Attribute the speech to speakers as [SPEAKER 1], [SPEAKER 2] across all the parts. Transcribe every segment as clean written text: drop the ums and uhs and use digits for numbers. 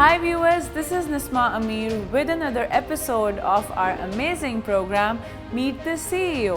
[SPEAKER 1] Hi viewers, this is Nisma Ameer with another episode of our amazing program Meet the CEO,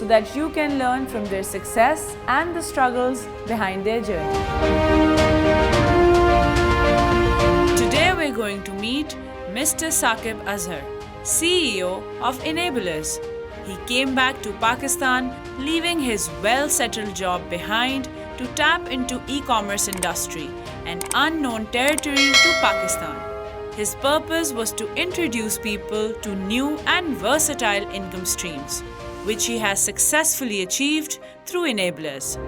[SPEAKER 1] so that you can learn from their success and the struggles behind their journey. Today we're going to meet Mr. Saqib Azhar, CEO of Enablers. He came back to Pakistan, leaving his well-settled job behind to tap into e-commerce industry, an unknown territory to Pakistan. His purpose was to introduce people to new and versatile income streams, which he has successfully achieved through Enablers.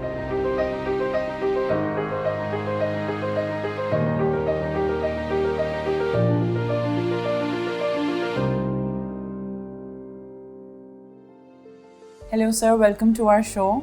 [SPEAKER 1] Hello sir, welcome to our show.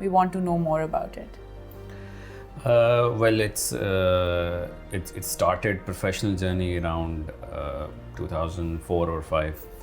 [SPEAKER 1] We want to know more about it.
[SPEAKER 2] Well, it started professional journey around 2004 or 5,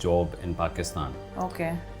[SPEAKER 2] job in Pakistan.
[SPEAKER 1] Okay.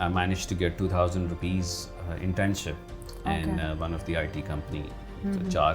[SPEAKER 2] I managed to get 2,000 rupees internship in one of the IT company. So 4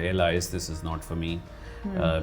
[SPEAKER 2] realized this is not for me.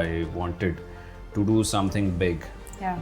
[SPEAKER 2] I wanted to do something big.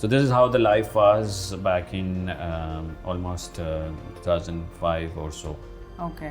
[SPEAKER 2] So this is how the life was back in almost 2005 or so.
[SPEAKER 1] Okay.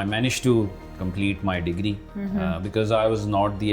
[SPEAKER 2] I managed to complete my degree because I was not the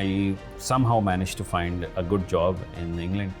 [SPEAKER 2] I somehow managed to find a good job in England.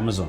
[SPEAKER 2] Amazon,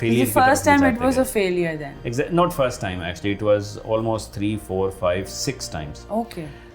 [SPEAKER 2] failure.
[SPEAKER 1] First time it was a failure then?
[SPEAKER 2] Not first time actually, it was almost 3, 4, 5, 6 times.
[SPEAKER 1] Okay.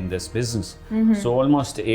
[SPEAKER 2] in this business. So almost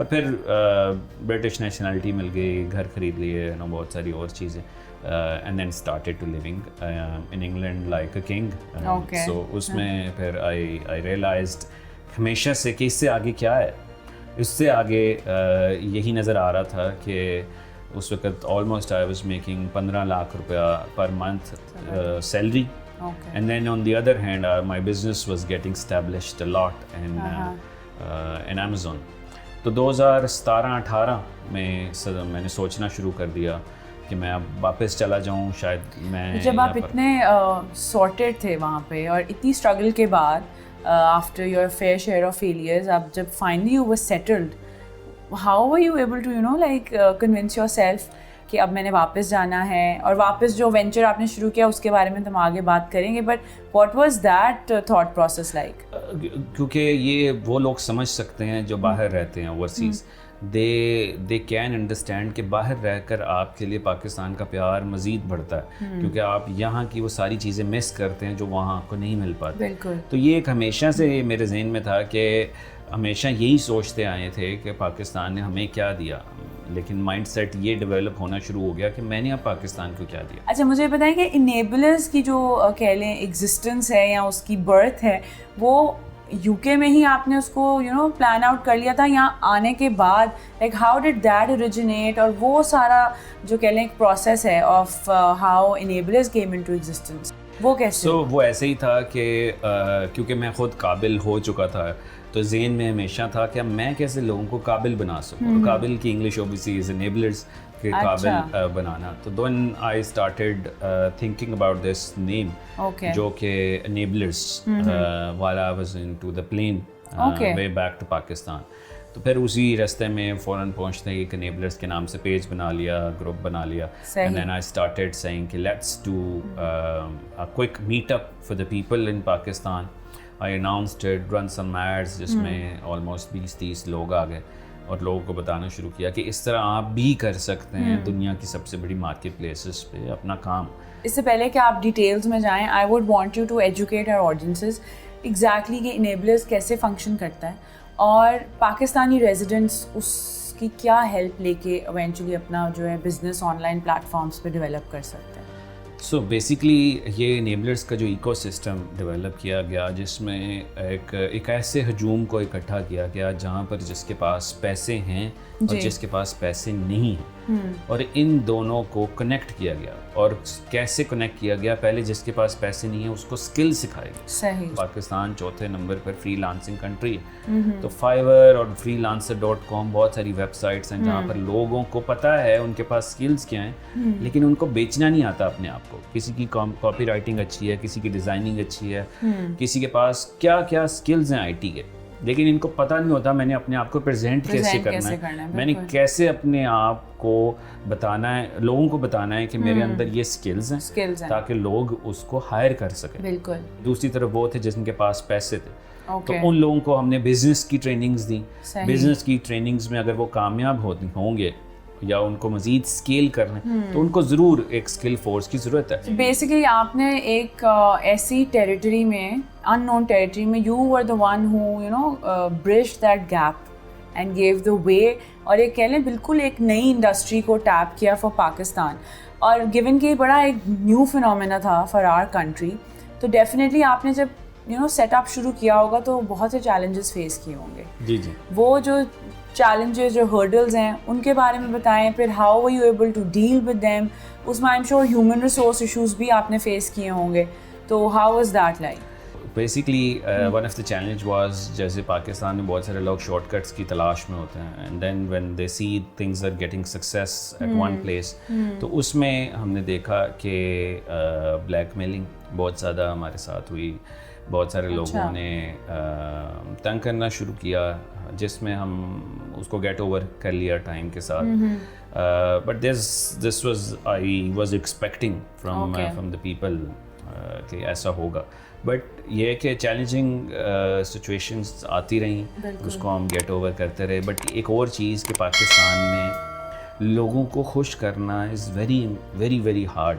[SPEAKER 2] اور پھر British nationality مل گئی, گھر خرید لیے, بہت ساری اور چیزیں, and then started to living in England like a king. So اس میں پھر آئی ریئلائزڈ ہمیشہ سے کہ اس سے آگے کیا ہے. اس سے آگے یہی نظر آ رہا تھا کہ اس وقت almost I was making 15 lakh روپیہ per month salary. And then on the other hand, my business was getting established a lot in Amazon. تو 2017-18 میں نے سوچنا شروع کر دیا کہ میں اب واپس چلا جاؤں. شاید میں
[SPEAKER 1] جب آپ اتنے سارٹیڈ تھے وہاں پہ اور اتنی اسٹرگل کے بعد after your fair share of failures, آپ جب finally you were settled, how are you able to like convince yourself کہ اب میں نے واپس جانا ہے, اور واپس جو وینچر آپ نے شروع کیا اس کے بارے میں تو ہم آگے بات کریں گے, but what was that thought process like?
[SPEAKER 2] کیونکہ یہ وہ لوگ سمجھ سکتے ہیں جو باہر رہتے ہیں اوورسیز, دے کین انڈرسٹینڈ کہ باہر رہ کر آپ کے لیے پاکستان کا پیار مزید بڑھتا ہے, کیونکہ آپ یہاں کی وہ ساری چیزیں مس کرتے ہیں جو وہاں آپ کو نہیں مل پاتی.
[SPEAKER 1] بالکل.
[SPEAKER 2] تو یہ ایک ہمیشہ سے میرے ذہن میں تھا کہ ہمیشہ یہی سوچتے آئے تھے کہ پاکستان نے ہمیں کیا دیا, لیکن مائنڈ سیٹ یہ ڈیولپ ہونا شروع ہو گیا کہ میں نے اب پاکستان کو کیا دیا.
[SPEAKER 1] اچھا مجھے بتائیں کہ انیبلرز کی جو کہہ لیں ایگزسٹنس ہے یا اس کی برتھ ہے, وہ یو کے میں ہی آپ نے اس کو پلان آؤٹ کر لیا تھا, یہاں آنے کے بعد like how did that originate, اور وہ سارا جو کہہ لیں ایک پروسیس ہے of how enablers came into existence, وہ کیسے؟
[SPEAKER 2] سو وہ ایسے ہی تھا کہ کیونکہ میں خود قابل ہو چکا تھا تو ذہن میں ہمیشہ تھا کہ اب میں کیسے لوگوں کو قابل بنا سکوں, اور قابل کی انگلش اوبیسلی از انیبلرز کے قابل بنانا. تو then I started thinking about this name جو کہ انیبلرز والا I was in to the plane way back to Pakistan. تو پھر اسی راستے میں فوراً پہنچتے ہی انیبلرز کے نام سے پیج بنا لیا, گروپ بنا لیا, and then I started seeing کہ let's do a quick meet up for the people in Pakistan. I announced it, run some ads جس میں almost 20-30 لوگ آ گئے, اور لوگوں کو بتانا شروع کیا کہ اس طرح آپ بھی کر سکتے ہیں دنیا کی سب سے بڑی مارکیٹ پلیسز پہ اپنا کام.
[SPEAKER 1] اس سے پہلے کہ آپ ڈیٹیلز میں جائیں, I would want you to educate our audiences exactly کہ انیبلرز کیسے فنکشن کرتا ہے, اور پاکستانی ریزیڈنٹس اس کی کیا ہیلپ لے کے ایونچولی اپنا جو ہے بزنس آن لائن پلیٹفارمس پہ ڈیولپ کر سکتے ہیں.
[SPEAKER 2] سو بیسکلی یہ انیبلرز کا جو ایکو سسٹم ڈیولپ کیا گیا جس میں ایک ایسے ہجوم کو اکٹھا کیا گیا جہاں پر جس کے پاس پیسے ہیں اور جس کے پاس پیسے نہیں ہیں, اور ان دونوں کو کنیکٹ کیا گیا. اور کیسے کنیکٹ کیا گیا؟ پہلے جس کے پاس پیسے نہیں ہیں اس کو اسکل سکھائے گئے.
[SPEAKER 1] صحیح.
[SPEAKER 2] پاکستان 4تھے نمبر پر فری لانسنگ کنٹری ہے, تو فائیور اور freelancer.com بہت ساری ویب سائٹس ہیں جہاں پر لوگوں کو پتہ ہے ان کے پاس اسکلس کیا ہیں, لیکن ان کو بیچنا نہیں آتا اپنے آپ کو. کسی کی کاپی رائٹنگ اچھی ہے, کسی کی ڈیزائننگ اچھی ہے, کسی کے پاس کیا کیا اسکلز ہیں آئی ٹی کے, لیکن ان کو پتہ نہیں ہوتا میں نے اپنے آپ کو پریزنٹ کیسے کرنا ہے, میں نے کیسے اپنے آپ کو بتانا ہے, لوگوں کو بتانا ہے کہ میرے اندر یہ اسکلز ہیں تاکہ لوگ اس کو ہائر کر سکیں.
[SPEAKER 1] بالکل.
[SPEAKER 2] دوسری طرف وہ تھے جن کے پاس پیسے تھے, تو ان لوگوں کو ہم نے بزنس کی ٹریننگز دیں. بزنس کی ٹریننگز میں اگر وہ کامیاب ہوں گے یا ان کو مزید اسکیل کرنا ہے تو ان کو ضرور ایک اسکل فورس کی ضرورت ہے.
[SPEAKER 1] بیسیکلی آپ نے ایک ایسی ٹیریٹری میں, ان نون ٹیریٹری میں, you were the one who bridge that gap and gave the way, اور ایک کہہ لیں بالکل ایک نئی انڈسٹری کو ٹیپ کیا فار پاکستان. اور گیون کہ بڑا ایک نیو فنومینا تھا فار آر کنٹری, تو ڈیفینیٹلی آپ نے جب سیٹ اپ شروع کیا ہوگا تو بہت سے چیلنجز فیس کیے ہوں گے.
[SPEAKER 2] جی جی.
[SPEAKER 1] وہ جو چیلنجز, جو ہرڈلز ہیں, ان کے بارے میں بتائیں. پھر how are you able to deal with them? اس میں I am sure human resource issues بھی آپ نے فیس کیے ہوں گے, تو how was that like?
[SPEAKER 2] Basically one of the challenge was, جیسے پاکستان میں بہت سارے لوگ شارٹ کٹس کی تلاش میں ہوتے ہیں, and then when they see things are getting success at one place, تو اس میں ہم نے دیکھا کہ بلیک میلنگ بہت زیادہ ہمارے ساتھ ہوئی. بہت سارے لوگوں نے تنگ کرنا شروع کیا, جس میں ہم اس کو گیٹ اوور کر لیا ٹائم کے ساتھ. But this I was expecting from the people کہ ایسا ہوگا. بٹ یہ کہ چیلنجنگ سچویشنز آتی رہیں, اس کو ہم گیٹ اوور کرتے رہے. بٹ ایک اور چیز کہ پاکستان میں لوگوں کو خوش کرنا is very very very hard.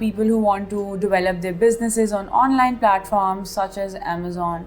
[SPEAKER 1] people who want to develop their businesses on online platforms such as Amazon.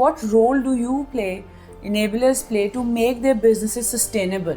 [SPEAKER 1] what role do you play, enablers play to make their businesses sustainable?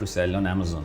[SPEAKER 2] to sell on Amazon.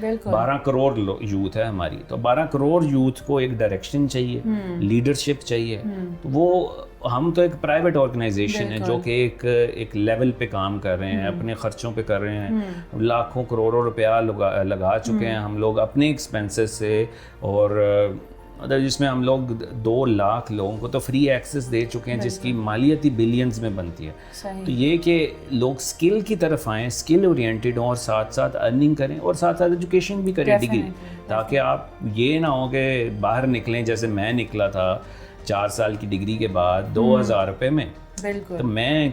[SPEAKER 2] 12 crore youth ہے ہماری, تو 12 crore youth کو ایک direction چاہیے, leadership چاہیے. تو وہ ہم تو ایک پرائیویٹ آرگنائزیشن ہے جو کہ ایک لیول پہ کام کر رہے ہیں, اپنے خرچوں پہ کر رہے ہیں, لاکھوں کروڑوں روپیہ لگا چکے ہیں ہم لوگ اپنے ایکسپینسز سے, اور جس میں ہم لوگ 2 لاکھ لوگوں کو تو فری ایکسیس دے چکے ہیں جس کی مالیت ہی بلینز میں بنتی ہے. تو یہ کہ لوگ اسکل کی طرف آئیں, اسکل اورینٹیڈ ہوں, اور ساتھ ساتھ ارننگ کریں, اور ساتھ ساتھ ایجوکیشن بھی کریں, ڈگری, تاکہ آپ یہ نہ ہو کہ باہر نکلیں جیسے میں نکلا تھا 4 سال کی ڈگری کے بعد 2000 روپے میں. تو میں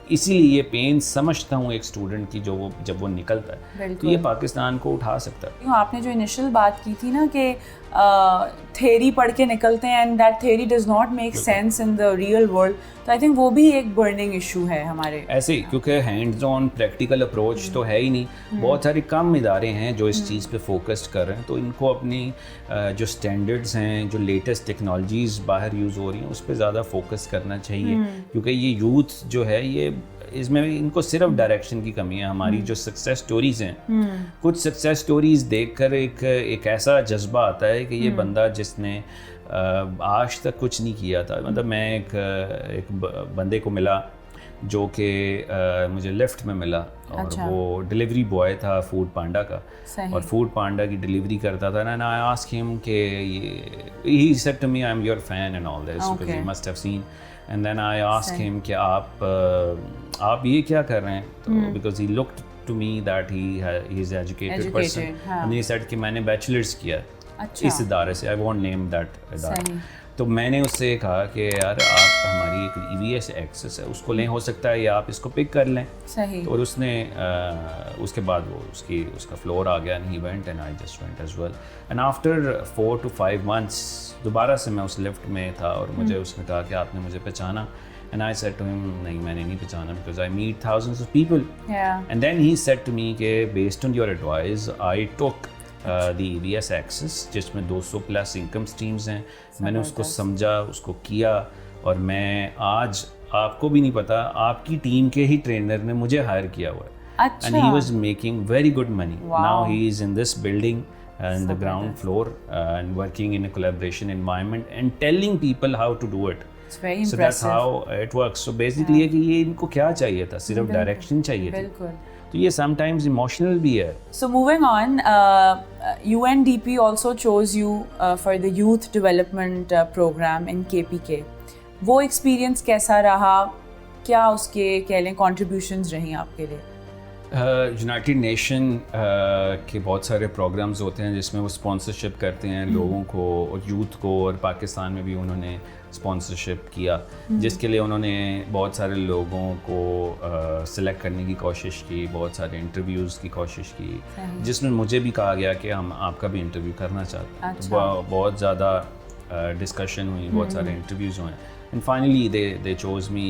[SPEAKER 2] اسی لیے یہ پین سمجھتا ہوں ایک اسٹوڈنٹ کی جب وہ نکلتا ہے تو یہ پاکستان کو اٹھا سکتا ہے.
[SPEAKER 1] آپ نے جو انیشل بات کی تھی نا کہ تھیری پڑھ کے نکلتے ہیں and that theory does not make sense in the real world, تو آئی تھنک وہ بھی ایک برننگ ایشو ہے ہمارے
[SPEAKER 2] ایسے ہی, کیونکہ ہینڈز آن پریکٹیکل اپروچ تو ہے ہی نہیں. بہت سارے کم ادارے ہیں جو اس چیز پہ فوکسڈ کر رہے ہیں, تو ان کو اپنی جو اسٹینڈرڈس ہیں, جو لیٹسٹ ٹیکنالوجیز باہر یوز ہو رہی ہیں, اس پہ زیادہ فوکس کرنا چاہیے, کیونکہ یہ یوتھ جو ہے یہ اس میں ان کو صرف ڈائریکشن کی کمی ہے. ہماری جو سکسیس سٹوریز ہیں, کچھ سکسیس سٹوریز دیکھ کر ایک ایسا جذبہ آتا ہے کہ یہ بندہ جس نے آج تک کچھ نہیں کیا تھا. مطلب میں ایک بندے کو ملا جو کہ مجھے لفٹ میں ملا, اور وہ ڈلیوری بوائے تھا فوڈ پانڈا کا, اور فوڈ پانڈا کی ڈلیوری کرتا تھا. and I asked him کہ he said to me I'm your fan and all this because he must have seen, and then I asked him کہ آپ یہ کیا کر رہے ہیں, تو because he looked to me that he is educated person, and he said کہ میں نے بیچلرز کیا اس ادارے سے, I won't name that ادارہ. تو میں نے اس سے کہا کہ یار آپ ہماری ایک EVS ایکسس ہے اس کو لیں, ہو سکتا ہے یا آپ اس کو پک کر لیں. اور اس نے اس کے بعد وہ اس کا فلور آ گیا, and he went and I just went as well. And after 4 to 5 months دوبارہ سے میں اس لفٹ میں تھا, اور مجھے اس نے کہا کہ آپ نے مجھے پہچانا, and I said to him نہیں میں نے نہیں پہچانا because I meet thousands of people. And then he said to me کہ based on your advice I took the EVS Access جس میں 200+ انکم سٹریمز ہیں. میں نے اس کو سمجھا, اس کو کیا, اور میں آج آپ کو بھی نہیں پتا آپ کی ٹیم کے ہی ٹرینر نے مجھے ہائر کیا ہوا ہے, and he was making very good money. Now he is in this building and the ground floor and working in a collaboration environment and telling people how to do it.
[SPEAKER 1] It's very
[SPEAKER 2] impressive. So that's how it works. So basically کہ یہ ان کو کیا چاہیے تھا, صرف direction چاہیے تھی. تو یہ سم ٹائمز ایموشنل بھی ہے.
[SPEAKER 1] So moving on, UNDP also chose you for the youth development program in KPK. وہ ایکسپیرینس کیسا رہا, کیا اس کے کہہ لیں کنٹریبیوشنز رہیں آپ کے لیے؟
[SPEAKER 2] یونائٹڈ نیشن کے بہت سارے پروگرامز ہوتے ہیں جس میں وہ اسپانسرشپ کرتے ہیں لوگوں کو, اور یوتھ کو, اور پاکستان میں بھی انہوں نے اسپانسرشپ کیا, جس کے لیے انہوں نے بہت سارے لوگوں کو سلیکٹ کرنے کی کوشش کی, بہت سارے انٹرویوز کی کوشش کی, جس میں مجھے بھی کہا گیا کہ ہم آپ کا بھی انٹرویو کرنا چاہتے ہیں. بہت زیادہ ڈسکشن ہوئی, بہت سارے انٹرویوز ہوئے, and finally they chose me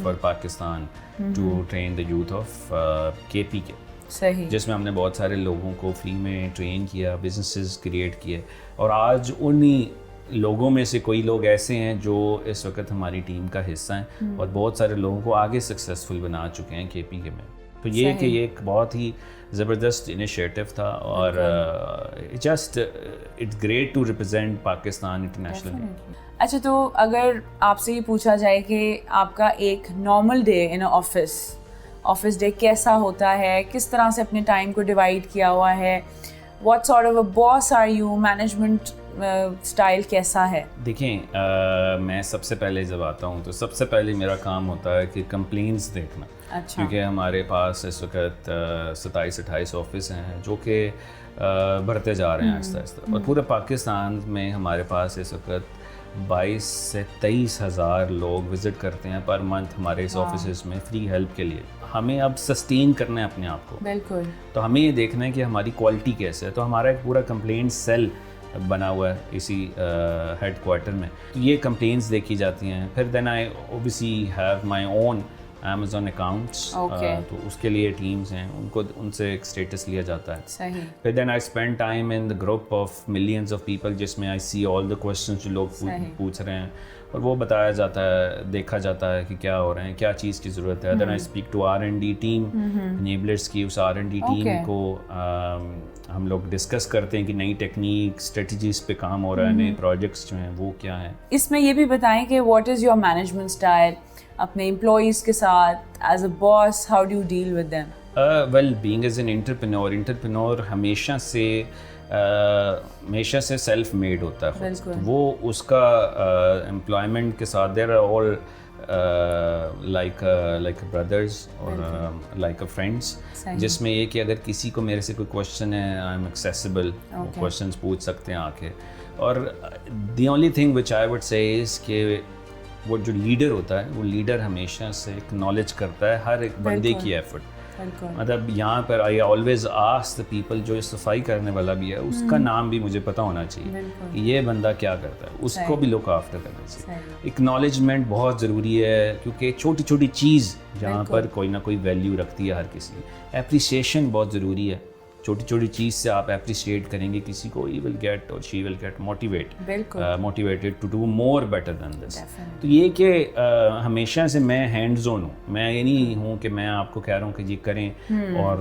[SPEAKER 2] for Pakistan to train the youth of KPK, جس میں ہم نے بہت سارے لوگوں کو فری میں ٹرین کیا, بزنسز کریٹ کیے, اور آج انہی لوگوں میں سے کوئی لوگ ایسے ہیں جو اس وقت ہماری ٹیم کا حصہ ہیں, اور بہت سارے لوگوں کو آگے سکسیزفل بنا چکے ہیں KPK میں. تو یہ کہ یہ ایک بہت ہی زبردست انیشیٹو تھا, اور just it's great to represent Pakistan international.
[SPEAKER 1] اچھا, تو اگر آپ سے یہ پوچھا جائے کہ آپ کا ایک نارمل ڈے ان آفس ڈے کیسا ہوتا ہے, کس طرح سے اپنے ٹائم کو ڈیوائڈ کیا ہوا ہے, what sort of a boss are you, management style کیسا ہے؟
[SPEAKER 2] دیکھیں, میں سب سے پہلے جب آتا ہوں تو سب سے پہلے میرا کام ہوتا ہے کہ کمپلینس دیکھنا. کیونکہ ہمارے پاس اس وقت 27-28 آفس ہیں جو کہ بڑھتے جا رہے ہیں آہستہ آہستہ, اور پورے پاکستان میں ہمارے پاس اس وقت 22 سے 23 ہزار لوگ وزٹ کرتے ہیں پر منتھ ہمارے اس آفیسز میں فری ہیلپ کے لیے. ہمیں اب سسٹین کرنا ہے اپنے آپ کو,
[SPEAKER 1] بالکل,
[SPEAKER 2] تو ہمیں یہ دیکھنا ہے کہ ہماری کوالٹی کیسے ہے. تو ہمارا ایک پورا کمپلینٹ سیل بنا ہوا ہے اسی ہیڈ کوارٹر میں, تو یہ کمپلینٹس دیکھی جاتی ہیں. پھر then I obviously have my own Amazon accounts.
[SPEAKER 1] Okay.
[SPEAKER 2] تو اس کے لیے ٹیمز ہیں, ان سے ایک اسٹیٹس لیا جاتا ہے.
[SPEAKER 1] صحیح.
[SPEAKER 2] پھر then I spend time in the group of millions of people, جس میں آئی سی آل دا کوشچنس جو لوگ پوچھ رہے ہیں, اور وہ بتایا جاتا ہے, دیکھا جاتا ہے کہ کیا ہو رہے ہیں, کیا چیز کی ضرورت ہے. Then I speak to R&D team, enablers کی. اس R&D ٹیم کو ہم لوگ ڈسکس کرتے ہیں کہ نئی ٹیکنیک اسٹریٹجیز پہ کام ہو رہا ہے, نئے پروجیکٹس جو ہیں وہ کیا ہیں.
[SPEAKER 1] اس میں یہ بھی بتائیں کہ what is your management style اپنے امپلائیز کے ساتھ, as a boss how do you deal with them?
[SPEAKER 2] Well being as an entrepreneur ہمیشہ سے سیلف میڈ ہوتا ہے. وہ اس کا امپلائمنٹ کے ساتھ there are all like brothers اور لائک اے فرینڈس, جس میں یہ کہ اگر کسی کو میرے سے کوئی کویشچن ہے, آئی ایم ایکسیسیبل, وہ کویشچنس پوچھ سکتے ہیں آ کے. اور the only thing which I would say is کہ وہ جو لیڈر ہوتا ہے, وہ لیڈر ہمیشہ سے اکنالج کرتا ہے ہر ایک بندے کی ایفرٹ. مطلب یہاں پر I always ask the people, جو صفائی کرنے والا بھی ہے اس کا نام بھی مجھے پتہ ہونا چاہیے کہ یہ بندہ کیا کرتا ہے, اس کو بھی لک آفٹر کرنا چاہیے. اکنالجمنٹ بہت ضروری ہے, کیونکہ چھوٹی چھوٹی چیز جہاں پر کوئی نہ کوئی ویلیو رکھتی ہے ہر کسی. اپریسیشن بہت ضروری ہے, چھوٹی چھوٹی چیز سے آپ اپریشیٹ کریں گے کسی کو, ہی ول گیٹ اور she will get motivated to do more better than this. تو یہ کہ ہمیشہ سے میں ہینڈز آن ہوں, میں یہ نہیں ہوں کہ میں آپ کو کہہ رہا ہوں کہ یہ کریں اور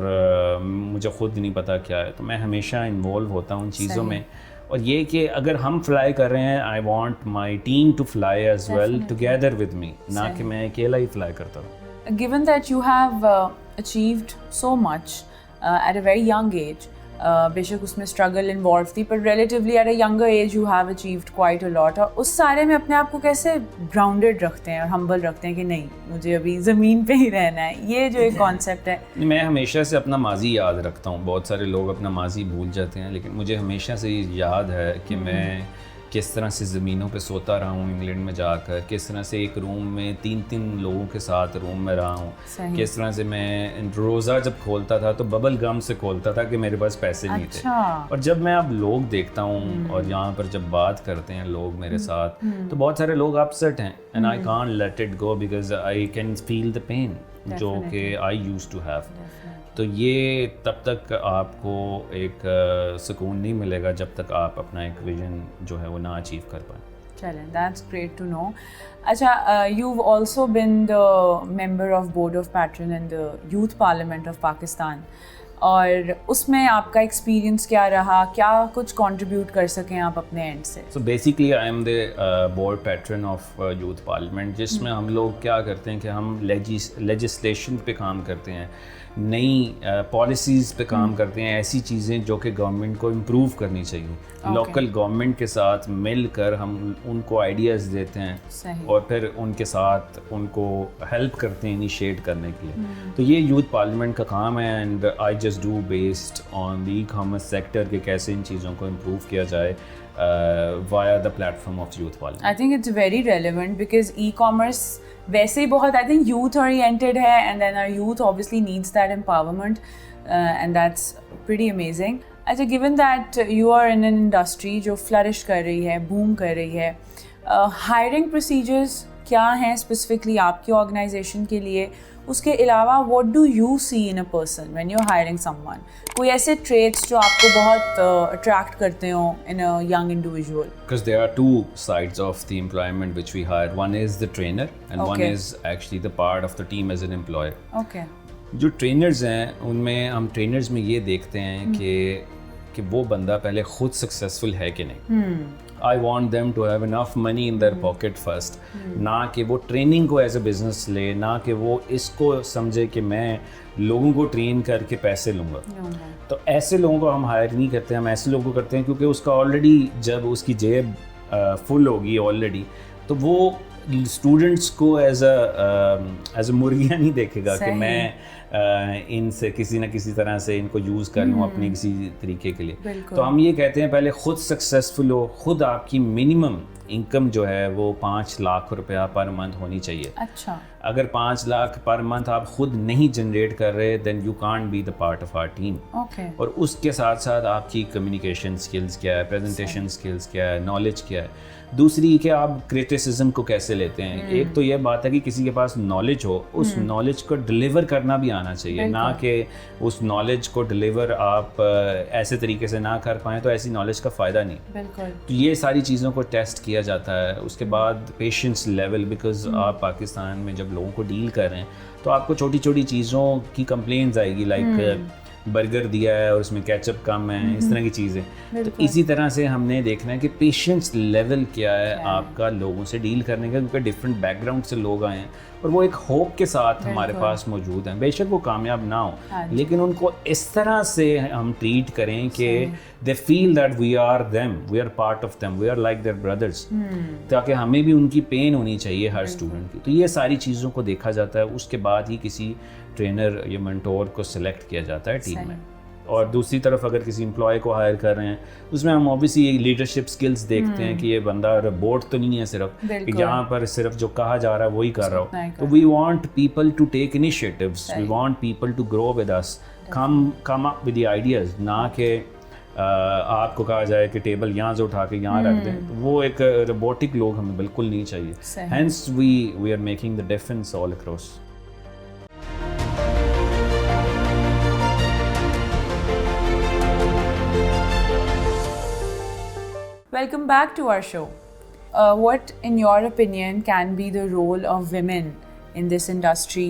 [SPEAKER 2] مجھے خود نہیں پتا کیا ہے. تو میں ہمیشہ انوالو ہوتا ہوں ان چیزوں میں. اور یہ کہ اگر ہم فلائی کر رہے ہیں, I want my team to fly as well together with me, نہ کہ میں اکیلا ہی فلائی کرتا ہوں.
[SPEAKER 1] Given that you have achieved so much at a very young age, بے شک اس میں اسٹرگل انوالو تھی, پر relatively at a younger age you have achieved quite a lot. اور اس سارے میں اپنے آپ کو کیسے گراؤنڈیڈ رکھتے ہیں اور ہمبل رکھتے ہیں کہ نہیں مجھے ابھی زمین پہ ہی رہنا ہے, یہ جو ایک کانسیپٹ ہے؟
[SPEAKER 2] میں ہمیشہ سے اپنا ماضی یاد رکھتا ہوں. بہت سارے لوگ اپنا ماضی بھول جاتے ہیں, لیکن مجھے ہمیشہ سے یہ یاد ہے کہ میں کس طرح سے زمینوں پہ سوتا رہا ہوں انگلینڈ میں جا کر, کس طرح سے ایک روم میں 3 لوگوں کے ساتھ روم میں رہا ہوں, کس طرح سے میں روزہ جب کھولتا تھا تو ببل گم سے کھولتا تھا کہ میرے پاس پیسے نہیں تھے. اور جب میں اب لوگ دیکھتا ہوں اور یہاں پر جب بات کرتے ہیں لوگ میرے ساتھ, تو بہت سارے لوگ اپسٹ ہیں, and I can't let it go because I can feel the pain جو کہ آئی یوز ٹو ہیو. تو یہ تب تک آپ کو ایک سکون نہیں ملے گا جب تک آپ اپنا ایک ویژن جو ہے وہ نہ اچیو کر پائیں.
[SPEAKER 1] چلیں, دیٹس گریٹ ٹو نو. اچھا, you also been the member of board of patron in the youth parliament of Pakistan, اور اس میں آپ کا ایکسپیرینس کیا رہا, کیا کچھ کنٹریبیوٹ کر سکیں آپ اپنے اینڈ سے؟
[SPEAKER 2] So basically I am the board pattern of youth parliament, جس میں ہم لوگ کیا کرتے ہیں کہ ہم لیجسلیشن پہ کام کرتے ہیں, نئی پالیسیز پہ کام کرتے ہیں, ایسی چیزیں جو کہ گورنمنٹ کو امپروو کرنی چاہیے. لوکل گورنمنٹ کے ساتھ مل کر ہم ان کو آئیڈیاز دیتے ہیں اور پھر ان کے ساتھ ان کو ہیلپ کرتے ہیں انیشیٹ کرنے کے لیے. تو یہ یوتھ پارلیمنٹ کا کام ہے, and I just do based on the e commerce sector کہ کیسے ان چیزوں کو امپروو کیا جائے via the platform of youth parliament.
[SPEAKER 1] I think it's very relevant because e-commerce ویسے ہی بہت I think youth oriented ہے, and then our youth obviously needs that empowerment, and that's pretty amazing. اچھا, given that you are in an industry جو flourish کر رہی ہے, boom کر رہی ہے, hiring procedures کیا ہیں اسپیسیفکلی آپ کی آرگنائزیشن کے لیے؟ اس کے علاوہ what do you see in a person when you're hiring someone? کوئی ایسے traits جو آپ کو بہت attract کرتے ہوں in a young individual?
[SPEAKER 2] Because there are two sides of the employment which we hire. One is the trainer and one is actually the part of the team as an employer.
[SPEAKER 1] Okay.
[SPEAKER 2] جو trainers ہیں ان میں ہم trainers میں یہ دیکھتے ہیں کہ وہ بندہ پہلے خود سکسیزفل ہے کہ نہیں. I want them to have enough money in their pocket first. نہ کہ وہ ٹریننگ کو ایز اے بزنس لے, نہ کہ وہ اس کو سمجھے کہ میں لوگوں کو ٹرین کر کے پیسے لوں گا. تو ایسے لوگوں کو ہم ہائر نہیں کرتے, ہم ایسے لوگوں کو کرتے ہیں کیونکہ اس کا آلریڈی جب اس کی جیب فل ہوگی آلریڈی, تو وہ اسٹوڈنٹس کو ایز اے مرغیاں نہیں دیکھے گا کہ میں ان سے کسی نہ کسی طرح سے ان کو یوز کر لوں اپنے کسی طریقے کے لیے. تو ہم یہ کہتے ہیں پہلے خود سکسیزفل ہو, خود آپ کی منیمم انکم جو ہے وہ 5 لاکھ روپیہ پر منتھ ہونی چاہیے.
[SPEAKER 1] اچھا,
[SPEAKER 2] اگر 5 لاکھ پر منتھ آپ خود نہیں جنریٹ کر رہے then you can't be the part of our team. اور اس کے ساتھ ساتھ آپ کی کمیونیکیشن اسکلز کیا ہے, پریزنٹیشن اسکلز کیا ہے, نالج کیا ہے. دوسری کہ آپ کریٹیسزم کو کیسے لیتے ہیں. ایک تو یہ بات ہے کہ کسی کے پاس نالج ہو, اس نالج کو ڈلیور کرنا بھی آنا چاہیے, نہ کہ اس نالج کو ڈلیور آپ ایسے طریقے سے نہ کر پائیں تو ایسی نالج کا فائدہ نہیں.
[SPEAKER 1] بالکل.
[SPEAKER 2] تو یہ ساری چیزوں کو ٹیسٹ کیا جاتا ہے. اس کے بعد پیشنس لیول, بیکاز آپ پاکستان میں جب لوگوں کو ڈیل کر رہے ہیں تو آپ کو چھوٹی چھوٹی چیزوں کی کمپلینز آئے گی, لائک برگر دیا ہے اور اس میں کیچپ کم ہے, اس طرح کی چیزیں. تو اسی طرح سے ہم نے دیکھنا ہے کہ پیشنس لیول کیا ہے آپ کا لوگوں سے ڈیل کرنے کا, کیونکہ ڈفرینٹ بیک گراؤنڈ سے لوگ آئے ہیں اور وہ ایک ہوپ کے ساتھ ہمارے پاس موجود ہیں. بے شک وہ کامیاب نہ ہو, لیکن ان کو اس طرح سے ہم ٹریٹ کریں کہ they feel that we are them, we are part of them, we are like their brothers, تاکہ ہمیں بھی ان کی پین ہونی چاہیے ہر اسٹوڈنٹ کی. تو یہ ساری چیزوں کو دیکھا جاتا ہے. اس کے بعد ہی کسی ٹرینر یا منٹور کو سلیکٹ کیا جاتا ہے ٹیم میں. اور دوسری طرف اگر کسی امپلائی کو ہائر کر رہے ہیں اس میں ہم اوبیسلی لیڈرشپ سکلز دیکھتے ہیں کہ یہ بندہ روبوٹ تو نہیں ہے صرف, کہ جہاں پر صرف جو کہا جا رہا ہے وہی کر رہا ہو. تو we want people to take initiatives, we want people to grow with us, come up with the ideas, نہ کہ آپ کو کہا جائے کہ ٹیبل یہاں سے اٹھا کے یہاں رکھ دیں. وہ ایک روبوٹک لوگ ہمیں بالکل نہیں چاہیے. Hence we are making the difference all across.
[SPEAKER 1] Welcome back to our show. What, in your opinion, can be the role of women in this industry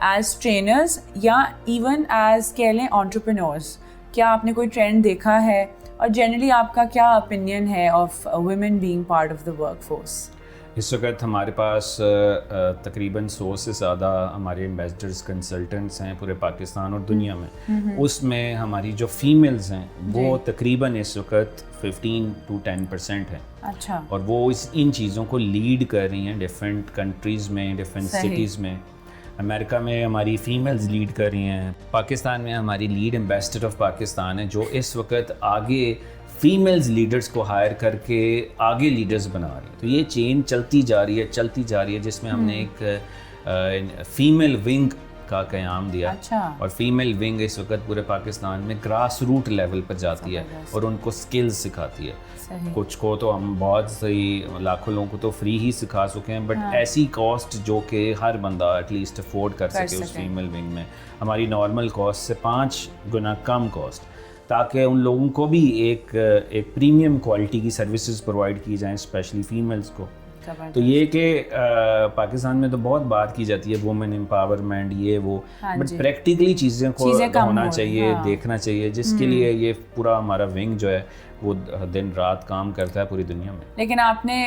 [SPEAKER 1] as trainers یا even as کہہ لیں entrepreneurs؟ کیا آپ نے کوئی trend دیکھا ہے, اور جنرلی آپ کا کیا opinion ہے of women being part of the workforce؟
[SPEAKER 2] اس وقت ہمارے پاس تقریباً 100 سے زیادہ ہمارے ایمبیسڈرز کنسلٹنٹس ہیں پورے پاکستان اور دنیا میں. اس میں ہماری جو فیمیلز ہیں وہ تقریباً اس وقت 15 to 10% ہیں.
[SPEAKER 1] اچھا.
[SPEAKER 2] اور وہ ان چیزوں کو لیڈ کر رہی ہیں ڈفرینٹ کنٹریز میں, ڈفرینٹ سٹیز میں. امریکہ میں ہماری فیمیلز لیڈ کر رہی ہیں. پاکستان میں ہماری لیڈ ایمبیسڈر آف پاکستان ہے جو اس وقت آگے فیمیلز لیڈرز کو ہائر کر کے آگے لیڈرز بنا رہی ہیں. تو یہ چین چلتی جا رہی ہے, جس میں ہم نے ایک فیمیل ونگ کا قیام دیا. اور فیمیل ونگ اس وقت پورے پاکستان میں گراس روٹ لیول پر جاتی ہے اور ان کو سکلز سکھاتی ہے. کچھ کو تو ہم بہت صحیح لاکھوں لوگوں کو تو فری ہی سکھا چکے ہیں, بٹ ایسی کاسٹ جو کہ ہر بندہ ایٹ لیسٹ افورڈ کر سکے اس فیمیل ونگ میں, ہماری نارمل کاسٹ سے 5 گنا کم کاسٹ, تاکہ ان لوگوں کو بھی ایک پریمیم کوالٹی کی سروسز پرووائڈ کی جائیں اسپیشلی فیمیلز کو. تو یہ کہ پاکستان میں تو بہت بات کی جاتی ہے وومن امپاورمنٹ یہ وہ, بٹ پریکٹیکلی چیزیں کو ہونا چاہیے, دیکھنا چاہیے, جس کے لیے یہ پورا ہمارا ونگ جو ہے وہ دن رات کام کرتا ہے پوری دنیا میں.
[SPEAKER 1] لیکن آپ نے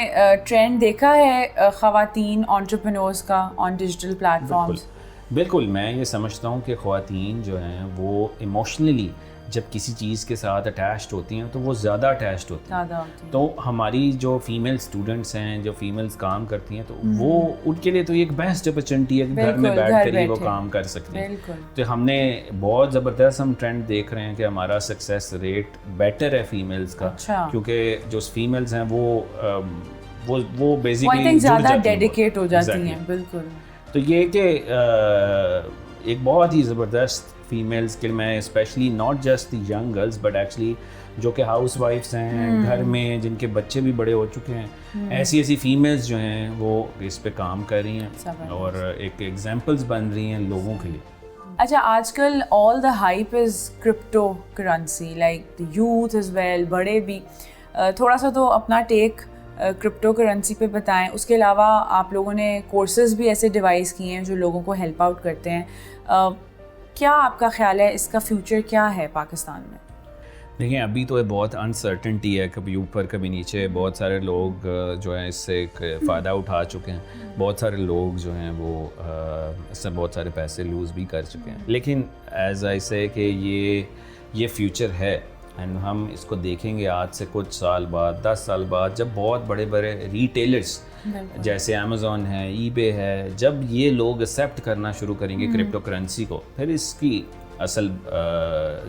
[SPEAKER 1] ٹرینڈ دیکھا ہے خواتین انٹرپرینورز کا آن ڈیجیٹل پلیٹ فارمز؟
[SPEAKER 2] بالکل. میں یہ سمجھتا ہوں کہ خواتین جو ہیں وہ ایموشنلی جب کسی چیز کے ساتھ اٹیچڈ ہوتی ہیں تو وہ زیادہ اٹیچڈ ہوتی ہیں. تو ہماری جو فیمیل اسٹوڈنٹس ہیں, جو فیمیلز کام کرتی ہیں, تو وہ ان کے لیے تو ایک بیسٹ اپرچونٹی ہے کہ گھر میں بیٹھ کر ہی وہ کام کر سکتی ہیں. تو ہم نے بہت زبردست ہم ٹرینڈ دیکھ رہے ہیں کہ ہمارا سکسیس ریٹ بیٹر ہے فیمیلز کا, کیونکہ جو فیمیلز ہیں وہ بیسیکلی
[SPEAKER 1] زیادہ ڈیڈیکیٹ ہو جاتی ہیں. بالکل.
[SPEAKER 2] تو یہ کہ ایک بہت ہی زبردست فیمیلز کے میں specially not just the young girls but actually جو کہ ہاؤس وائفس ہیں گھر میں, جن کے بچے بھی بڑے ہو چکے ہیں, ایسی فیمیلز جو ہیں وہ اس پہ کام کر رہی ہیں اور ایک ایگزامپلز بن رہی ہیں لوگوں کے لیے.
[SPEAKER 1] اچھا, آج کل all the hype is cryptocurrency, like youth as well, بڑے بھی. تھوڑا سا تو اپنا ٹیک کرپٹو کرنسی پہ بتائیں. اس کے علاوہ آپ لوگوں نے کورسز بھی ایسے ڈیوائز کیے ہیں جو لوگوں کو ہیلپ آؤٹ کرتے ہیں. کیا آپ کا خیال ہے اس کا فیوچر کیا ہے پاکستان میں؟
[SPEAKER 2] دیکھیں ابھی تو بہت انسرٹنٹی ہے, کبھی اوپر کبھی نیچے. بہت سارے لوگ جو ہیں اس سے ایک فائدہ اٹھا چکے ہیں, بہت سارے لوگ جو ہیں وہ اس سے بہت سارے پیسے لوز بھی کر چکے ہیں. لیکن ایز آئی سے کہ یہ فیوچر ہے, اینڈ ہم اس کو دیکھیں گے آج سے کچھ سال بعد 10 سال بعد جب بہت بڑے بڑے ریٹیلرس جیسے امیزون ہے ای بے ہے جب یہ لوگ ایکسیپٹ کرنا شروع کریں گے کرپٹو کرنسی کو پھر اس کی اصل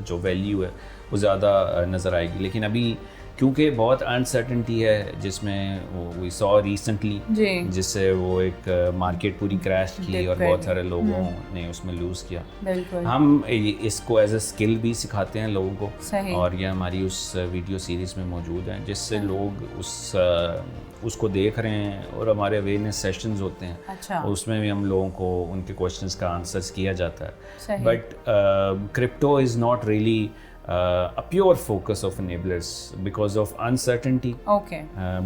[SPEAKER 2] جو ویلیو ہے وہ زیادہ نظر آئے گی. لیکن ابھی کیونکہ بہت انسرٹنٹی ہے جس میں وی سو ریسنٹلی جس سے وہ ایک مارکیٹ پوری کریش کی اور بہت سارے لوگوں نے اس میں لوز کیا. ہم اس کو ایز اے اسکل بھی سکھاتے ہیں لوگوں کو اور یہ ہماری اس ویڈیو سیریز میں موجود ہیں جس سے لوگ اس کو دیکھ رہے ہیں اور ہمارے اویئرنیس سیشنز ہوتے ہیں اس میں بھی ہم لوگوں کو ان کے کوشچنس کا آنسرس کیا جاتا ہے. But crypto is not really a pure focus of enablers because of uncertainty.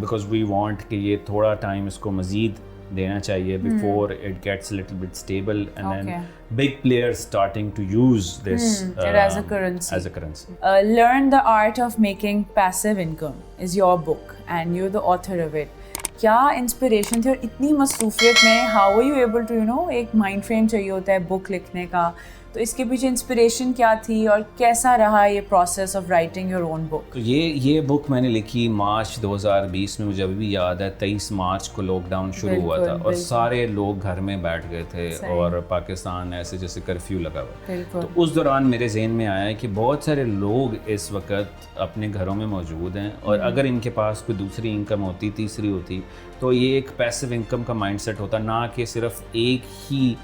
[SPEAKER 2] Because we want کہ یہ تھوڑا ٹائم اس کو مزید دینا چاہیے before it gets a little bit stable and then big players starting to use this
[SPEAKER 1] as a currency. Learn the art of making passive income is your book and you're the author of it. کیا inspiration تھی اور اتنی مصروفیت میں how are you able to ایک mind frame چاہیے ہوتا ہے بک لکھنے کا, تو اس کے پیچھے انسپریشن کیا تھی اور کیسا رہا یہ process of writing your own book?
[SPEAKER 2] یہ بک میں نے لکھی مارچ 2020 میں. مجھے ابھی بھی یاد ہے 23 مارچ کو لاک ڈاؤن شروع ہوا تھا اور سارے لوگ گھر میں بیٹھ گئے تھے اور پاکستان ایسے جیسے کرفیو لگا ہوا. تو اس دوران میرے ذہن میں آیا کہ بہت سارے لوگ اس وقت اپنے گھروں میں موجود ہیں اور اگر ان کے پاس کوئی دوسری انکم ہوتی تیسری ہوتی تو یہ ایک پیسو انکم کا مائنڈ سیٹ ہوتا, نہ کہ صرف ایک ہی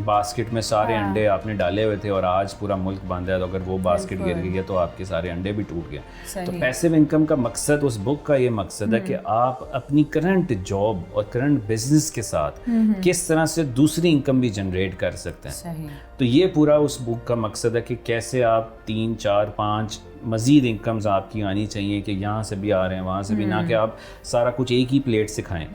[SPEAKER 2] باسکٹ میں سارے انڈے آپ نے ڈالے ہوئے تھے اور آج پورا ملک بند ہے تو اگر وہ باسکٹ گر گئی ہے تو آپ کے سارے انڈے بھی ٹوٹ گئے. تو پیسو انکم کا مقصد اس بک کا یہ مقصد ہے کہ آپ اپنی کرنٹ جاب اور کرنٹ بزنس کے ساتھ کس طرح سے دوسری انکم بھی جنریٹ کر سکتے ہیں. تو یہ پورا اس بک کا مقصد ہے کہ کیسے آپ 3 4 5 مزید انکمز آپ کی آنی چاہیے کہ یہاں سے بھی آ رہے ہیں وہاں سے بھی, نہ کہ آپ سارا کچھ ایک ہی پلیٹ سے کھائیں.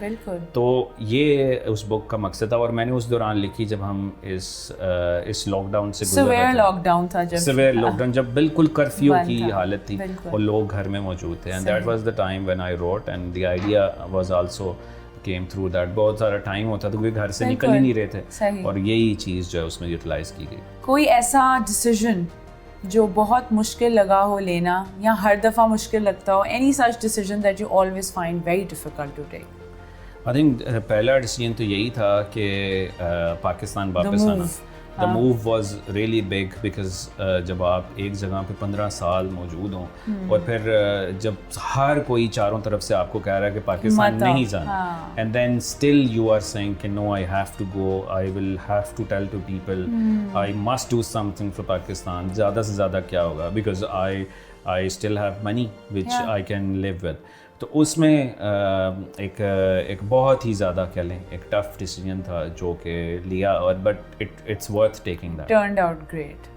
[SPEAKER 2] تو یہ اس بک کا مقصد تھا اور میں نے اس دوران لکھی جب ہم اس لاک ڈاؤن سے
[SPEAKER 1] سویئر لاک
[SPEAKER 2] ڈاؤن جب بالکل کرفیو کی حالت تھی اور لوگ گھر میں موجود تھے. And that was the time when I root and the idea was also came through that. بہت سارا ٹائم ہوتا تھا کیونکہ گھر سے نکل ہی نہیں رہے تھے اور یہی چیز جو ہے اس میں یوٹیلائز کی گئی.
[SPEAKER 1] کوئی ایسا ڈیسیژن جو بہت مشکل لگا ہو لینا یا ہر دفعہ مشکل لگتا ہو, any such decision that you always find very difficult to take?
[SPEAKER 2] I think پہلا ڈیسیژن تو یہی تھا کہ پاکستان واپس آنا. The move was really big because جب آپ ایک جگہ پہ 15 سال موجود ہوں اور پھر جب ہر کوئی چاروں طرف سے آپ کو کہہ رہا ہے کہ پاکستان نہیں جانا and then still you are saying کہ no, I have to go, I will have to tell to people, I must do something for Pakistan. زیادہ سے زیادہ کیا ہوگا because I still have money which I can live with. تو اس میں ایک بہت ہی زیادہ کہہ لیں ایک ٹف ڈیسیجن تھا جو کہ لیا اور but it's worth taking that.
[SPEAKER 1] Turned out great.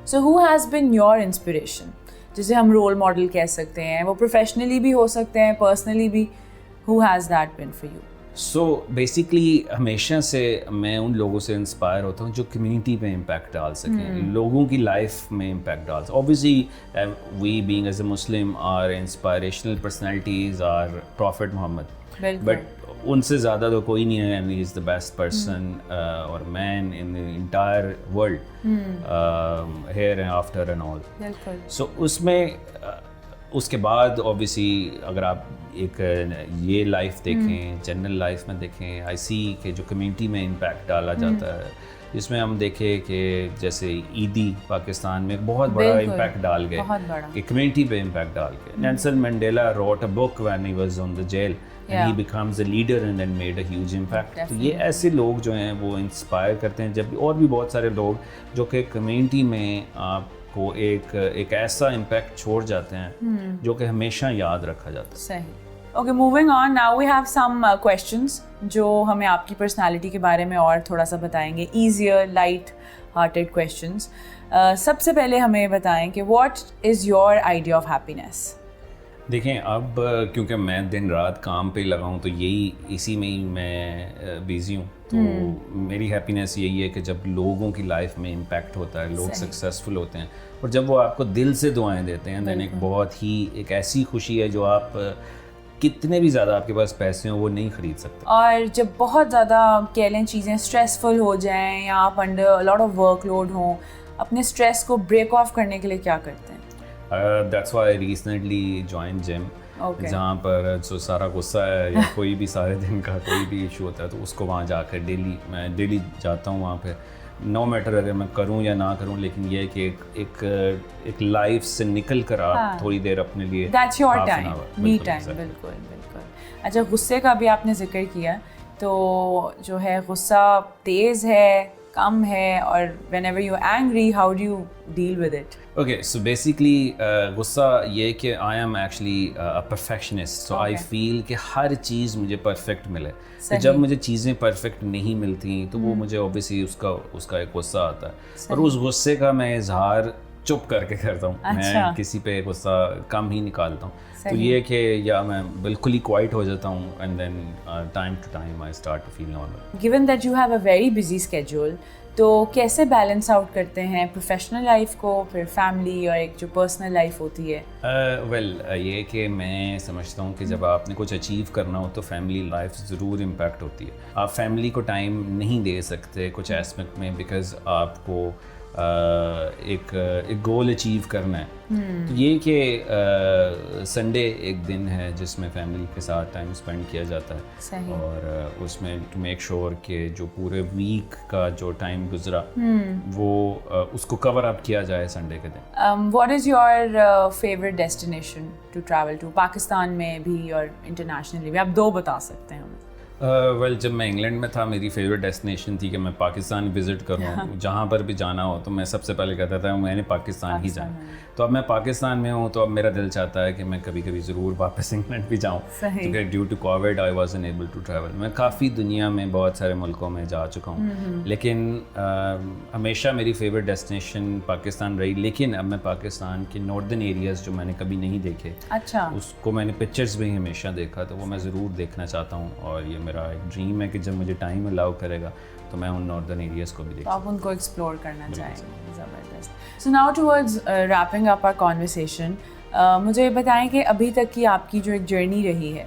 [SPEAKER 1] So who has been your inspiration, جسے ہم رول ماڈل کہہ سکتے ہیں, وہ پروفیشنلی بھی ہو سکتے ہیں پرسنلی بھی, who has that been for you?
[SPEAKER 2] So basically ہمیشہ سے میں ان لوگوں سے انسپائر ہوتا ہوں جو کمیونٹی پہ امپیکٹ ڈال سکیں, لوگوں کی لائف میں امپیکٹ ڈال سکیں. Obviously we being as a Muslim are inspirational personalities are prophet Muhammad, but ان سے زیادہ تو کوئی نہیں ہے and he is the best person اور man in the entire world here and after and all. So اس میں اس کے بعد اوبویسلی اگر آپ ایک یہ لائف دیکھیں, جنرل لائف میں دیکھیں, آئی سی کہ جو کمیونٹی میں امپیکٹ ڈالا جاتا ہے جس میں ہم دیکھیں کہ جیسے عیدی پاکستان میں بہت بڑا امپیکٹ ڈال گئے کہ کمیونٹی پہ امپیکٹ ڈال کے. Nelson Mandela wrote a book when he was on the jail and he becomes a leader and then made a huge impact. تو یہ ایسے لوگ جو ہیں وہ انسپائر کرتے ہیں, جب اور بھی بہت سارے لوگ جو کہ کمیونٹی میں آپ کو ایک ایسا امپیکٹ چھوڑ جاتے ہیں جو کہ ہمیشہ یاد رکھا جاتا ہے.
[SPEAKER 1] صحیح. Okay, moving on, now we have some questions جو ہمیں آپ کی پرسنالٹی کے بارے میں اور تھوڑا سا بتائیں گے, ایزیئر لائٹ ہارٹیڈ کویشچنس. سب سے پہلے ہمیں بتائیں کہ what is your idea of happiness?
[SPEAKER 2] دیکھیں اب کیونکہ میں دن رات کام پہ لگا ہوں تو اسی میں ہی میں بیزی ہوں, تو میری ہیپینیس یہی ہے کہ جب لوگوں کی لائف میں امپیکٹ ہوتا ہے, لوگ سکسیزفل ہوتے ہیں اور جب وہ آپ کو دل سے دعائیں دیتے ہیں, دین ایک بہت ہی ایک ایسی خوشی ہے جو آپ کتنے بھی زیادہ آپ کے پاس پیسے ہوں وہ نہیں خرید سکتے.
[SPEAKER 1] اور جب بہت زیادہ کہہ لیں چیزیں اسٹریسفل ہو جائیں یا آپ under lot of work load ہوں, اپنے اسٹریس کو بریک آف کرنے کے لیے کیا کرتے ہیں؟
[SPEAKER 2] That's why I recently joined gym.
[SPEAKER 1] Okay.
[SPEAKER 2] جہاں پر جو سارا غصہ ہے یا کوئی بھی سارے دن کا کوئی بھی ایشو ہوتا ہے تو اس کو وہاں جا کر میں ڈیلی جاتا ہوں وہاں پہ. نو میٹر اگر میں کروں یا نہ کروں, لیکن یہ ہے کہ ایک لائف سے نکل کر آپ تھوڑی دیر اپنے لیے
[SPEAKER 1] that's your time, me time. بالکل بالکل. اچھا, غصے کا بھی آپ نے ذکر کیا, تو جو ہے غصہ تیز ہے, کم ہے, اور whenever you angry how do you deal with it?
[SPEAKER 2] Okay, so basically غصہ یہ کہ I am actually perfectionist, so I feel کہ ہر چیز مجھے پرفیکٹ ملے. جب مجھے چیزیں پرفیکٹ نہیں ملتی تو وہ مجھے اوبیسلی اس کا ایک غصہ آتا ہے, اور اس غصے کا میں اظہار چپ کر کے کرتا ہوں. میں کسی پہ غصہ کم ہی نکالتا ہوں. تو یہ کہ یا میں بالکل ہی کوائٹ ہو جاتا ہوں, and then time to time I start to feel normal.
[SPEAKER 1] Given that you have a very busy schedule, تو کیسے بیلنس آؤٹ کرتے ہیں پروفیشنل لائف کو, پھر فیملی, اور ایک جو پرسنل لائف ہوتی ہے؟
[SPEAKER 2] ویل یہ کہ میں سمجھتا ہوں کہ جب آپ نے کچھ اچیو کرنا ہو تو فیملی لائف ضرور امپیکٹ ہوتی ہے. آپ فیملی کو ٹائم نہیں دے سکتے کچھ اسپیکٹ میں, بیکاز آپ کو ایک گول اچیو کرنا ہے. تو یہ کہ سنڈے ایک دن ہے جس میں فیملی کے ساتھ ٹائم اسپینڈ کیا جاتا ہے, اور اس میں ٹو میک شیور کہ جو پورے ویک کا جو ٹائم گزرا وہ اس کو کور اپ کیا جائے سنڈے کے دن.
[SPEAKER 1] What is your favourite destination to travel to, Pakistan میں بھی اور انٹرنیشنلی بھی؟ آپ دو بتا سکتے ہیں ہمیں.
[SPEAKER 2] ویل جب میں انگلینڈ میں تھا میری فیوریٹ ڈیسٹینیشن تھی کہ میں پاکستان وزٹ کروں. جہاں پر بھی جانا ہو تو میں سب سے پہلے کہتا تھا میں نے پاکستان ہی جانا. تو اب میں پاکستان میں ہوں تو اب میرا دل چاہتا ہے کہ میں کبھی کبھی ضرور واپس انگلینڈ بھی جاؤں, کیونکہ due to Covid I was unable to travel. میں کافی دنیا میں بہت سارے ملکوں میں جا چکا ہوں, لیکن ہمیشہ میری فیوریٹ ڈیسٹینیشن پاکستان رہی. لیکن اب میں پاکستان کے ناردرن ایریاز جو میں نے کبھی نہیں دیکھے,
[SPEAKER 1] اس
[SPEAKER 2] کو میں نے پکچرز میں ہی ہمیشہ دیکھا, تو وہ میں ضرور دیکھنا چاہتا ہوں. اور یہ میرا ایک ڈریم ہے کہ جب مجھے ٹائم الاؤ کرے گا تو میں ان ناردرن ایریاز کو بھی دیکھوں.
[SPEAKER 1] آپ ان کو ایکسپلور کرنا چاہیں گے. زبردست. So now towards wrapping up our conversation, مجھے یہ بتائیں کہ ابھی تک کی آپ کی جو ایک جرنی رہی ہے,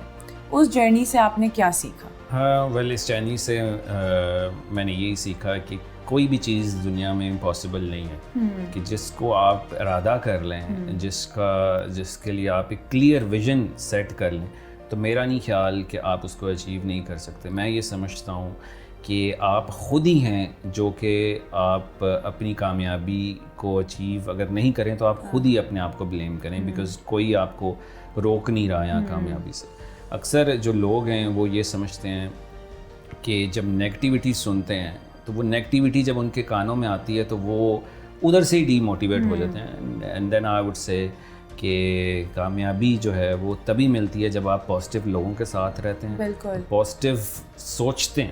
[SPEAKER 1] اس جرنی سے آپ نے کیا سیکھا؟
[SPEAKER 2] ہاں, ویل اس جرنی سے میں نے یہی سیکھا کہ کوئی بھی چیز دنیا میں امپاسبل نہیں ہے, کہ جس کو آپ ارادہ کر لیں, جس کے لیے آپ ایک کلیئر ویژن سیٹ کر لیں, تو میرا نہیں خیال کہ آپ اس کو اچیو نہیں کر سکتے. میں یہ سمجھتا ہوں کہ آپ خود ہی ہیں جو کہ آپ اپنی کامیابی کو اچیو اگر نہیں کریں تو آپ خود ہی اپنے آپ کو بلیم کریں, بیکاز کوئی آپ کو روک نہیں رہا یہاں کامیابی سے. اکثر جو لوگ ہیں وہ یہ سمجھتے ہیں کہ جب نیگیٹیوٹی سنتے ہیں تو وہ نیگیٹیوٹی جب ان کے کانوں میں آتی ہے تو وہ ادھر سے ہی ڈی موٹیویٹ ہو جاتے ہیں. اینڈ دین آئی وڈ سے کہ کامیابی جو ہے وہ تبھی ملتی ہے جب آپ پازیٹیو لوگوں کے ساتھ رہتے ہیں, پازیٹیو سوچتے ہیں,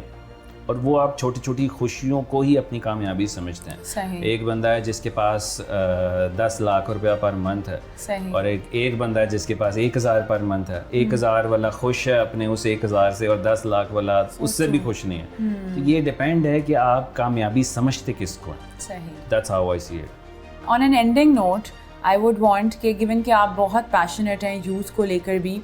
[SPEAKER 2] اور وہ آپ چھوٹی چھوٹی خوشیوں کو ہی اپنی کامیابی سمجھتے ہیں. ایک بندہ ہے جس کے پاس 10 لاکھ روپیہ پر منتھ ہے, اور ایک بندہ ہے جس کے پاس 1000 پر منتھ ہے. 1000 والا خوش ہے اپنے اس 1000 سے, اور 10 لاکھ والا اس سے بھی خوش نہیں ہے. تو یہ ڈیپینڈ ہے کہ آپ کامیابی سمجھتے کس کو ہیں. That's how I see it.
[SPEAKER 1] On an ending note, I would want کہ given کہ آپ بہت پیشنیٹ ہیں یوتھ کو لے کر بھی,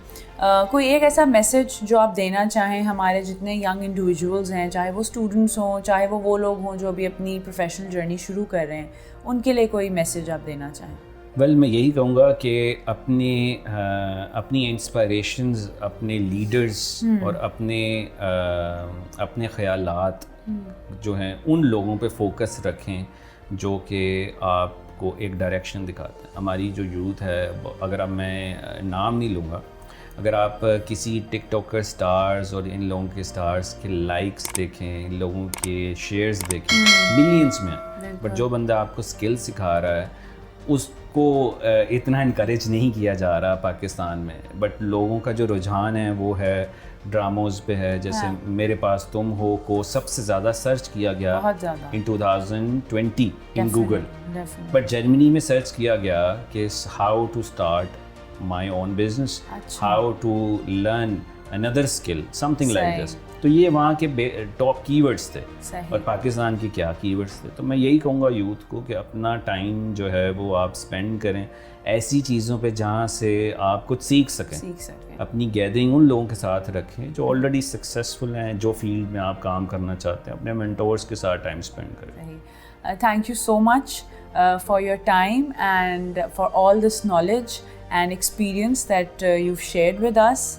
[SPEAKER 1] کوئی ایک ایسا میسیج جو آپ دینا چاہیں ہمارے جتنے ینگ انڈیویجولز ہیں, چاہے وہ اسٹوڈنٹس ہوں, چاہے وہ لوگ ہوں جو ابھی اپنی پروفیشنل جرنی شروع کر رہے ہیں, ان کے لیے کوئی میسیج آپ دینا چاہیں؟
[SPEAKER 2] ویل میں یہی کہوں گا کہ اپنی انسپائریشنز, اپنے لیڈرز اور اپنے خیالات جو ہیں ان لوگوں پہ فوکس رکھیں جو کہ آپ کو ایک ڈائریکشن دکھاتے ہیں. ہماری جو یوتھ ہے, اگر اب میں نام نہیں لوں گا, اگر آپ کسی ٹک ٹاکر سٹارز اور ان لوگوں کے سٹارز کے لائکس دیکھیں, ان لوگوں کے شیئرز دیکھیں, ملینس میں, بٹ جو بندہ آپ کو اسکل سکھا رہا ہے اس کو اتنا انکریج نہیں کیا جا رہا پاکستان میں. بٹ لوگوں کا جو رجحان ہے وہ ہے ڈراموز پہ ہے. جیسے میرے پاس تم ہو کو سب سے زیادہ سرچ کیا گیا in 2020 in Google, but Germany میں سرچ کیا گیا کہ how to start my own business, how to learn another skill, something like this. تو یہ وہاں کے ٹاپ کی ورڈز تھے, اور پاکستان کی کیا کی ورڈز تھے. تو میں یہی کہوں گا یوتھ کو کہ اپنا ٹائم جو ہے وہ آپ اسپینڈ کریں ایسی چیزوں پہ جہاں سے آپ کچھ سیکھ سکیں. اپنی گیدرنگ ان لوگوں کے ساتھ رکھیں جو آلریڈی سکسیزفل ہیں, جو فیلڈ میں آپ کام کرنا چاہتے ہیں. اپنے مینٹورس کے ساتھ ٹائم اسپینڈ کریں.
[SPEAKER 1] Thank you so much for your time and for all this knowledge and experience that you've shared with us.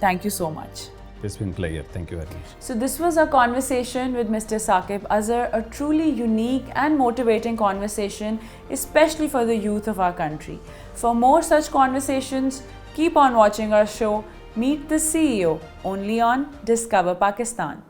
[SPEAKER 1] Thank you so much.
[SPEAKER 2] It's been a pleasure. Thank you very much.
[SPEAKER 1] So this was a conversation with Mr. Saqib Azhar, a truly unique and motivating conversation, especially for the youth of our country. For more such conversations, keep on watching our show, Meet the CEO, only on Discover Pakistan.